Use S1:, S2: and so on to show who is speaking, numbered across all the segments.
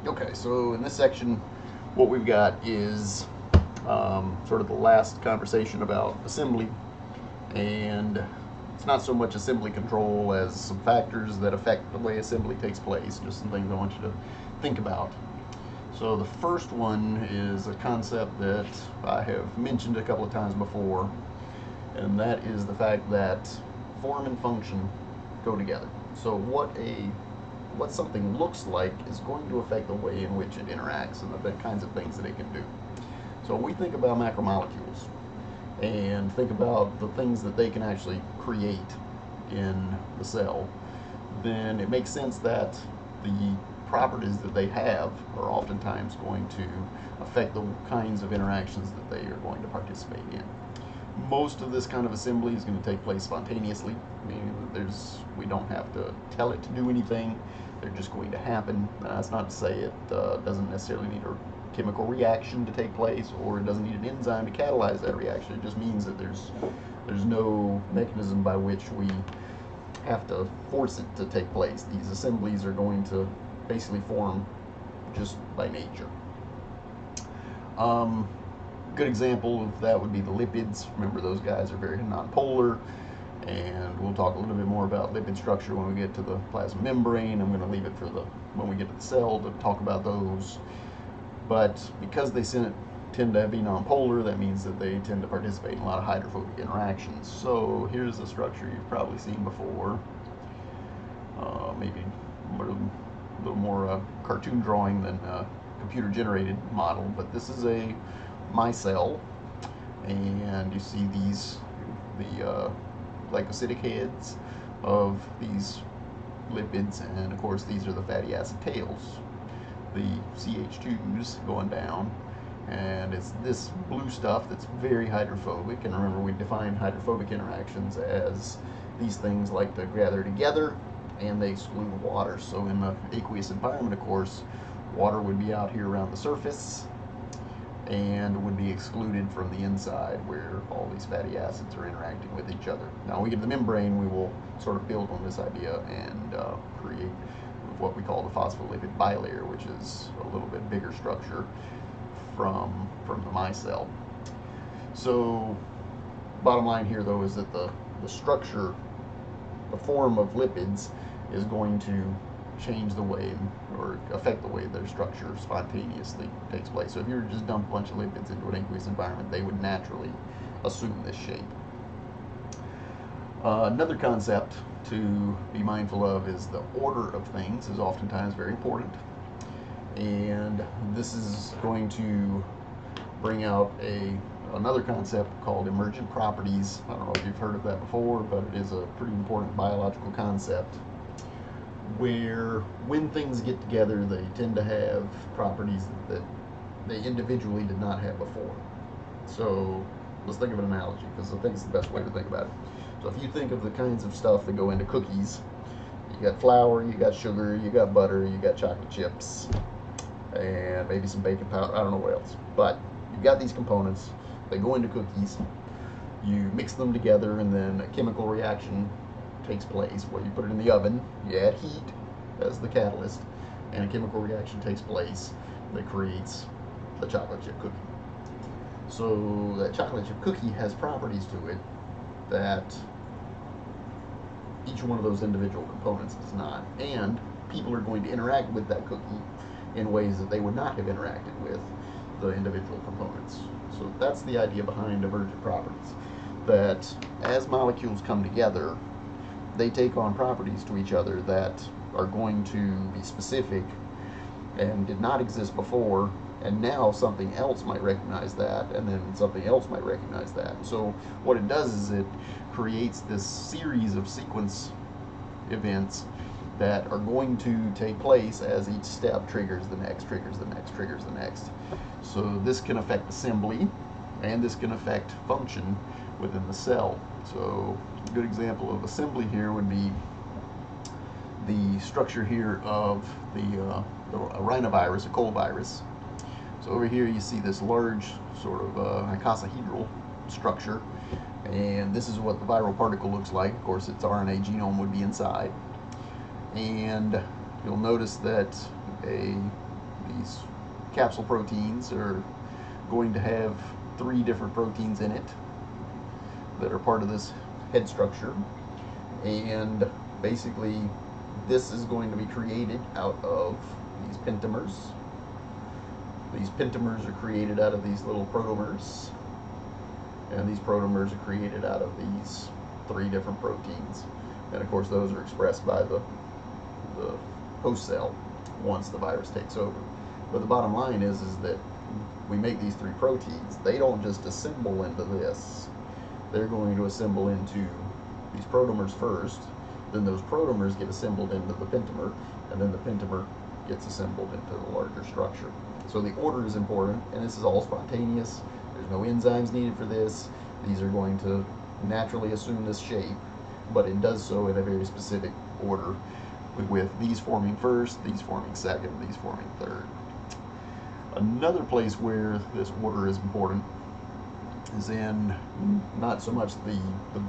S1: Okay, so in this section, what we've got is sort of the last conversation about assembly, and it's not so much assembly control as some factors that affect the way assembly takes place, just some things I want you to think about. So the first one is a concept that I have mentioned a couple of times before, and that is the fact that form and function go together. So what something looks like is going to affect the way in which it interacts and the kinds of things that it can do. So when we think about macromolecules and think about the things that they can actually create in the cell, then it makes sense that the properties that they have are oftentimes going to affect the kinds of interactions that they are going to participate in. Most of this kind of assembly is going to take place spontaneously, meaning that we don't have to tell it to do anything. They're just going to happen. That's not to say it doesn't necessarily need a chemical reaction to take place, or it doesn't need an enzyme to catalyze that reaction. It just means that there's no mechanism by which we have to force it to take place. These assemblies are going to basically form just by nature. Good example of that would be the lipids. Remember, those guys are very nonpolar, and we'll talk a little bit more about lipid structure when we get to the plasma membrane. I'm going to leave it for when we get to the cell to talk about those. But because they tend to be nonpolar, that means that they tend to participate in a lot of hydrophobic interactions. So here's a structure you've probably seen before, maybe a little more cartoon drawing than computer generated model, but this is a micelle, and you see the glycosidic heads of these lipids, and of course these are the fatty acid tails, the CH2s going down, and it's this blue stuff that's very hydrophobic. And remember, we define hydrophobic interactions as these things like to gather together and they exclude water. So in the aqueous environment, of course, water would be out here around the surface and would be excluded from the inside where all these fatty acids are interacting with each other. Now, when we get to the membrane, we will sort of build on this idea and create what we call the phospholipid bilayer, which is a little bit bigger structure from the micelle. So bottom line here, though, is that the structure, the form of lipids is going to change the way or affect the way their structure spontaneously takes place. So if you were to just dump a bunch of lipids into an aqueous environment, they would naturally assume this shape. Another concept to be mindful of is the order of things is oftentimes very important. And this is going to bring out another concept called emergent properties. I don't know if you've heard of that before, but it is a pretty important biological concept where when things get together, they tend to have properties that they individually did not have before. So let's think of an analogy, because I think it's the best way to think about it. So if you think of the kinds of stuff that go into cookies, you got flour, you got sugar, you got butter, you got chocolate chips, and maybe some baking powder, I don't know what else. But you've got these components, they go into cookies, you mix them together, and then a chemical reaction takes place where you put it in the oven, you add heat as the catalyst, and a chemical reaction takes place that creates the chocolate chip cookie. So that chocolate chip cookie has properties to it that each one of those individual components does not, and people are going to interact with that cookie in ways that they would not have interacted with the individual components. So that's the idea behind emergent properties, that as molecules come together, they take on properties to each other that are going to be specific and did not exist before, and now something else might recognize that, and then something else might recognize that. So what it does is it creates this series of sequence events that are going to take place as each step triggers the next, triggers the next, triggers the next. So this can affect assembly, and this can affect function within the cell. So a good example of assembly here would be the structure here of the rhinovirus, a cold virus. So over here you see this large sort of icosahedral structure, and this is what the viral particle looks like. Of course, its RNA genome would be inside, and you'll notice that a these capsule proteins are going to have 3 different proteins in it that are part of this head structure, and basically this is going to be created out of these pentamers. These pentamers are created out of these little protomers, and these protomers are created out of these 3 different proteins, and of course those are expressed by the host cell once the virus takes over. But the bottom line is that we make these 3 proteins. They don't just assemble into this. They're going to assemble into these protomers first, then those protomers get assembled into the pentamer, and then the pentamer gets assembled into the larger structure. So the order is important, and this is all spontaneous. There's no enzymes needed for this. These are going to naturally assume this shape, but it does so in a very specific order, with these forming first, these forming second, these forming third. Another place where this order is important is in not so much the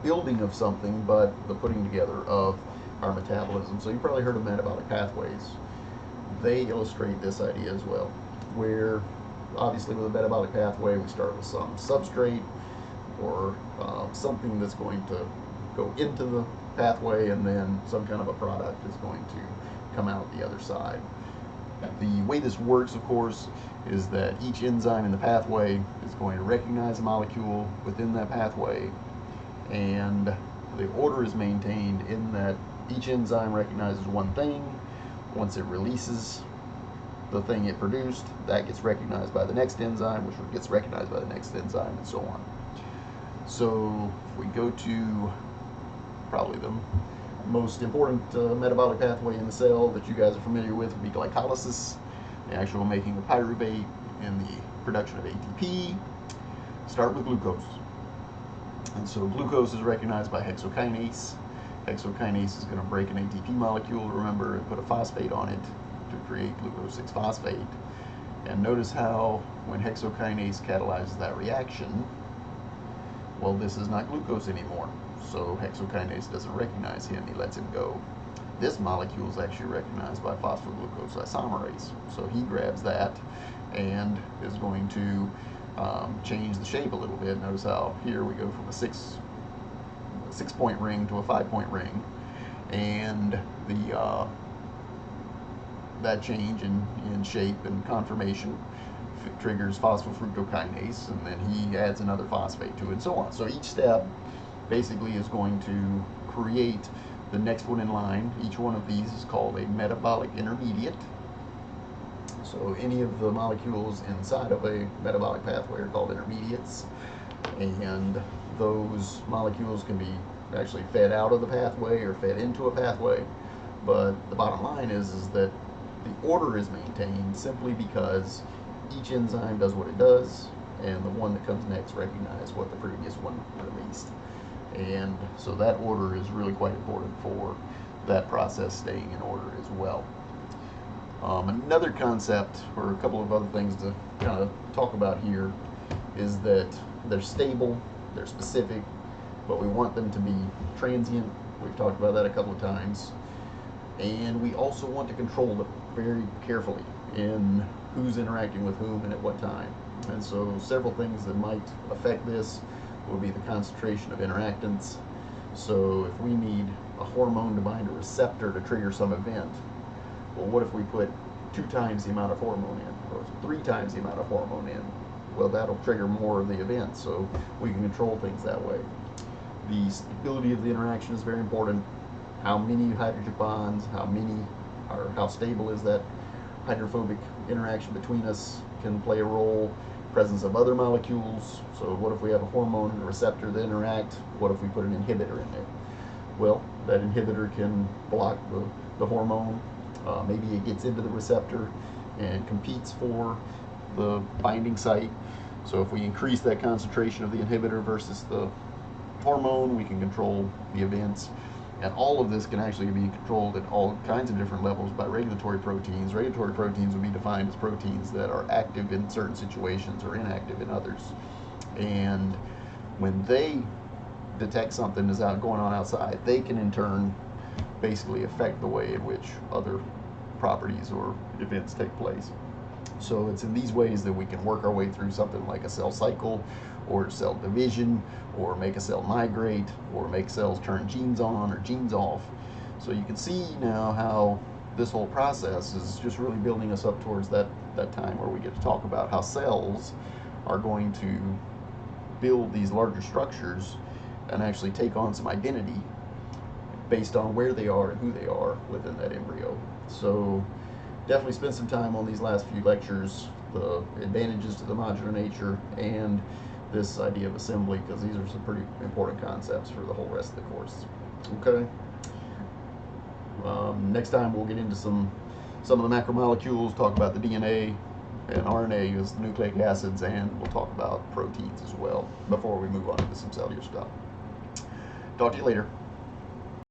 S1: building of something, but the putting together of our metabolism. So you probably heard of metabolic pathways. They illustrate this idea as well, where obviously with a metabolic pathway we start with some substrate or something that's going to go into the pathway, and then some kind of a product is going to come out the other side. The way this works, of course, is that each enzyme in the pathway is going to recognize a molecule within that pathway, and the order is maintained in that each enzyme recognizes one thing. Once it releases the thing it produced, that gets recognized by the next enzyme, which gets recognized by the next enzyme, and so on. So if we go to probably the most important metabolic pathway in the cell that you guys are familiar with would be glycolysis, the actual making of pyruvate and the production of ATP. Start with glucose. And so glucose is recognized by hexokinase. Hexokinase is going to break an ATP molecule, remember, and put a phosphate on it to create glucose 6-phosphate. And notice how when hexokinase catalyzes that reaction, well, this is not glucose anymore. So hexokinase doesn't recognize him, he lets him go. This molecule is actually recognized by phosphoglucose isomerase. So he grabs that and is going to change the shape a little bit. Notice how here we go from a six-point ring to a 5-point ring, and that change in shape and conformation triggers phosphofructokinase, and then he adds another phosphate to it, and so on. So each step basically is going to create the next one in line. Each one of these is called a metabolic intermediate. So any of the molecules inside of a metabolic pathway are called intermediates, and those molecules can be actually fed out of the pathway or fed into a pathway. But the bottom line is that the order is maintained simply because each enzyme does what it does, and the one that comes next recognizes what the previous one released. And so that order is really quite important for that process staying in order as well. Another concept, or a couple of other things to kind of talk about here, is that they're stable, they're specific, but we want them to be transient. We've talked about that a couple of times. And we also want to control them very carefully in who's interacting with whom and at what time. And so several things that might affect this will be the concentration of interactants. So if we need a hormone to bind a receptor to trigger some event, well, what if we put 2 times the amount of hormone in, or 3 times the amount of hormone in? Well, that'll trigger more of the event, so we can control things that way. The stability of the interaction is very important. How many hydrogen bonds, how stable is that hydrophobic interaction between us can play a role. Presence of other molecules. So what if we have a hormone and a receptor that interact? What if we put an inhibitor in there? Well, that inhibitor can block the hormone. Maybe it gets into the receptor and competes for the binding site. So if we increase that concentration of the inhibitor versus the hormone, we can control the events. And all of this can actually be controlled at all kinds of different levels by regulatory proteins. Regulatory proteins would be defined as proteins that are active in certain situations or inactive in others. And when they detect something is going on outside, they can in turn basically affect the way in which other properties or events take place. So it's in these ways that we can work our way through something like a cell cycle, or cell division, or make a cell migrate, or make cells turn genes on or genes off. So you can see now how this whole process is just really building us up towards that time where we get to talk about how cells are going to build these larger structures and actually take on some identity based on where they are and who they are within that embryo. So definitely spend some time on these last few lectures, the advantages to the modular nature and this idea of assembly, because these are some pretty important concepts for the whole rest of the course. Okay. Next time we'll get into some of the macromolecules, talk about the DNA and RNA as the nucleic acids, and we'll talk about proteins as well before we move on to some cellular stuff. Talk to you later.